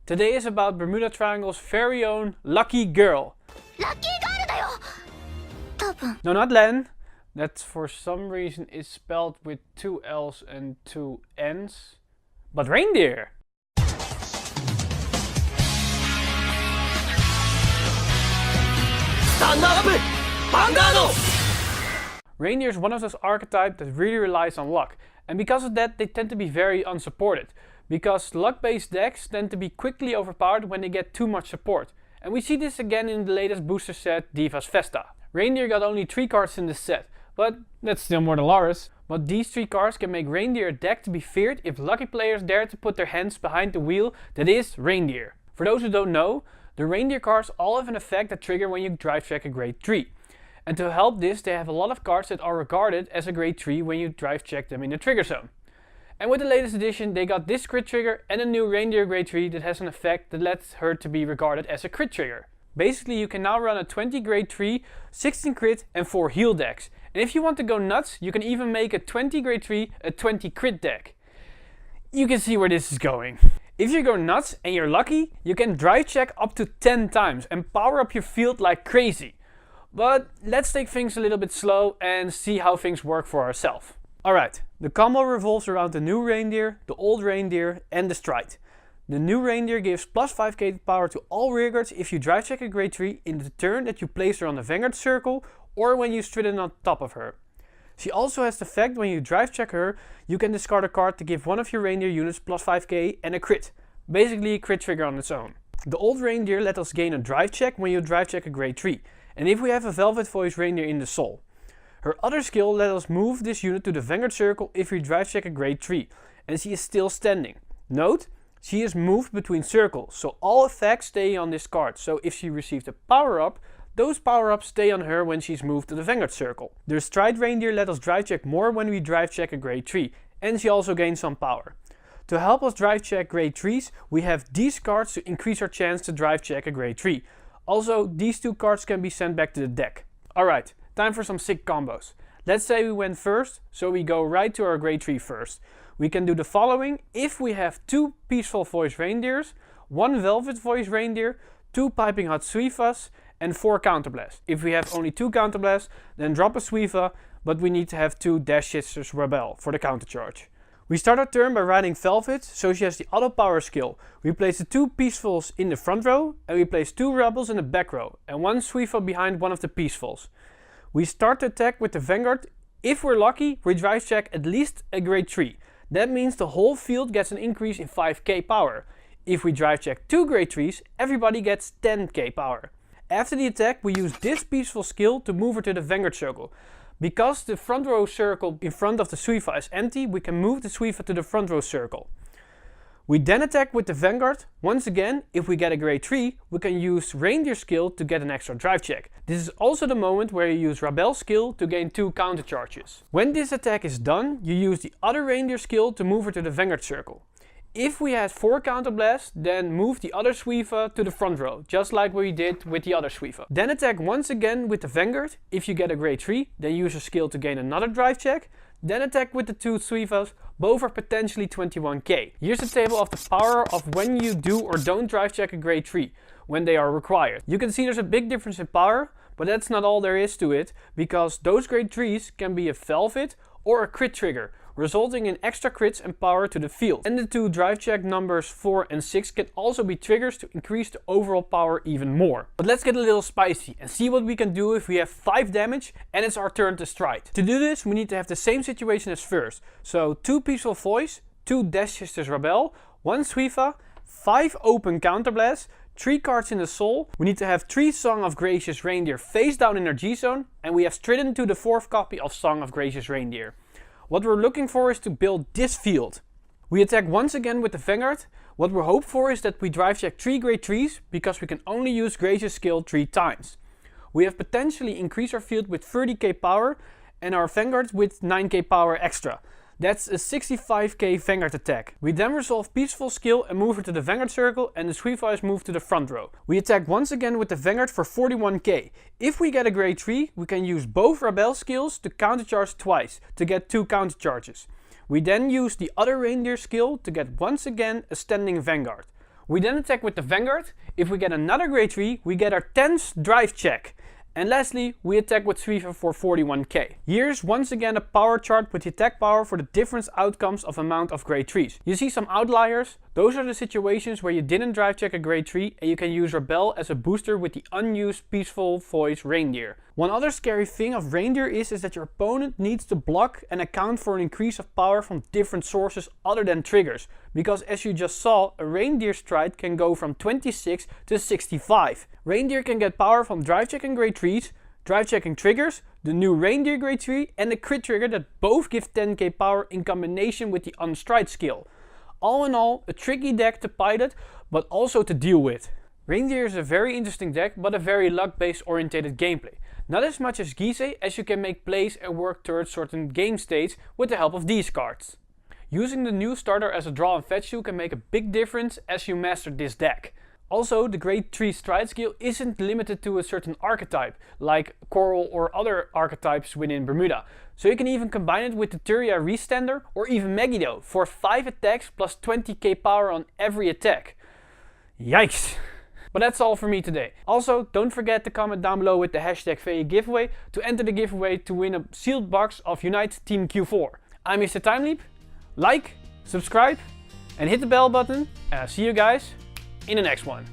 Today is about Bermuda Triangle's very own Lucky Girl. No, not Len. That for some reason is spelled with 2 L's and 2 N's. But Reindear. Stand up! Vanguard! Reindeer is one of those archetypes that really relies on luck. And because of that, they tend to be very unsupported. Because luck-based decks tend to be quickly overpowered when they get too much support. And we see this again in the latest booster set, Divas Festa. Reindeer got only 3 cards in this set, but that's still more than Loris. But these 3 cards can make Reindeer a deck to be feared if lucky players dare to put their hands behind the wheel that is Reindeer. For those who don't know, the Reindeer cards all have an effect that trigger when you drive check a grade 3. And to help this, they have a lot of cards that are regarded as a grade 3 when you drive check them in the trigger zone. And with the latest edition, they got this crit trigger and a new Reindeer grade 3 that has an effect that lets her to be regarded as a crit trigger. Basically, you can now run a 20 grade 3, 16 crit and 4 heal decks. And if you want to go nuts, you can even make a 20 grade 3, a 20 crit deck. You can see where this is going. If you go nuts and you're lucky, you can drive check up to 10 times and power up your field like crazy. But let's take things a little bit slow and see how things work for ourselves. Alright, the combo revolves around the new Reindeer, the old Reindeer and the Stride. The new Reindeer gives plus 5k power to all rearguards if you drive check a grade 3 in the turn that you place her on the Vanguard circle or when you stride on top of her. She also has the fact when you drive check her, you can discard a card to give one of your Reindeer units plus 5k and a crit. Basically a crit trigger on its own. The old Reindeer let us gain a drive check when you drive check a grade 3. And if we have a Velvet Voice Reindeer in the soul. Her other skill let us move this unit to the Vanguard circle if we drive check a grade 3. And she is still standing. Note, she is moved between circles, so all effects stay on this card. So if she receives a power up, those power ups stay on her when she's moved to the Vanguard circle. The Stride Reindeer let us drive check more when we drive check a grade 3. And she also gains some power. To help us drive check grade 3s, we have these cards to increase our chance to drive check a grade 3. Also, these 2 cards can be sent back to the deck. Alright, time for some sick combos. Let's say we went first, so we go right to our grade 3 first. We can do the following if we have 2 Peaceful Voice Reindeers, 1 Velvet Voice Reindeer, 2 Piping Hot Suivas and 4 Counterblasts. If we have only 2 Counterblasts, then drop a Suiva, but we need to have 2 Dash Sisters Rebel for the countercharge. We start our turn by riding Velvet, so she has the auto power skill. We place the 2 Peacefuls in the front row, and we place 2 Rebels in the back row, and 1 Suiva behind one of the Peacefuls. We start the attack with the Vanguard. If we're lucky, we drive check at least a grade 3. That means the whole field gets an increase in 5k power. If we drive check 2 grade 3s, everybody gets 10k power. After the attack, we use this Peaceful skill to move her to the Vanguard circle. Because the front row circle in front of the Suiva is empty, we can move the Suiva to the front row circle. We then attack with the Vanguard. Once again, if we get a grade 3, we can use Reindeer skill to get an extra drive check. This is also the moment where you use Rebel skill to gain 2 counter charges. When this attack is done, you use the other Reindeer skill to move her to the Vanguard circle. If we had 4 counterblasts, then move the other Suiva to the front row, just like we did with the other Suiva. Then attack once again with the Vanguard. If you get a grade 3, then use your skill to gain another drive check. Then attack with the 2 Suivas, both are potentially 21k. Here's the table of the power of when you do or don't drive check a grade 3, when they are required. You can see there's a big difference in power, but that's not all there is to it, because those grade 3s can be a Velvet or a crit trigger, resulting in extra crits and power to the field. And the 2 drive check numbers 4 and 6 can also be triggers to increase the overall power even more. But let's get a little spicy and see what we can do if we have 5 damage and it's our turn to stride. To do this, we need to have the same situation as first. So 2 Peaceful Voice, 2 Dash Sisters Rebel, 1 Suiva, 5 open Counterblasts, 3 cards in the soul. We need to have 3 Song of Gracious Reindeer face down in our G-zone, and we have stridden to the 4th copy of Song of Gracious Reindeer. What we're looking for is to build this field. We attack once again with the Vanguard. What we hope for is that we drive check 3 grade 3s, because we can only use Gracious skill 3 times. We have potentially increased our field with 30k power and our Vanguard with 9k power extra. That's a 65k Vanguard attack. We then resolve Peaceful skill and move her to the Vanguard circle, and the Suiva is moved to the front row. We attack once again with the Vanguard for 41k. If we get a grade 3, we can use both Rebel skills to countercharge twice, to get 2 countercharges. We then use the other Reindeer skill to get once again a standing Vanguard. We then attack with the Vanguard. If we get another grade 3, we get our 10th drive check. And lastly, we attack with Suiva for 41k. Here's once again a power chart with the attack power for the different outcomes of amount of grade 3s. You see some outliers. Those are the situations where you didn't drive check a grade 3 and you can use Rebel as a booster with the unused Peaceful Voice Reindeer. One other scary thing of Reindeer is that your opponent needs to block and account for an increase of power from different sources other than triggers. Because as you just saw, a Reindeer stride can go from 26 to 65. Reindeer can get power from drive checking grade 3s, drive checking triggers, the new Reindeer grade 3 and the crit trigger that both give 10k power in combination with the unstride skill. All in all, a tricky deck to pilot, but also to deal with. Reindeer is a very interesting deck, but a very luck-based orientated gameplay. Not as much as Gise, as you can make plays and work towards certain game states with the help of these cards. Using the new starter as a draw and fetch tool can make a big difference as you master this deck. Also, the grade 3 stride skill isn't limited to a certain archetype, like Coral or other archetypes within Bermuda. So you can even combine it with the Tyria Restander or even Megiddo for 5 attacks plus 20k power on every attack. Yikes! But that's all for me today. Also, don't forget to comment down below with the hashtag VE giveaway to enter the giveaway to win a sealed box of Unite Team Q4. I'm Mr. Timeleap. Like, subscribe and hit the bell button, and I'll see you guys in the next one.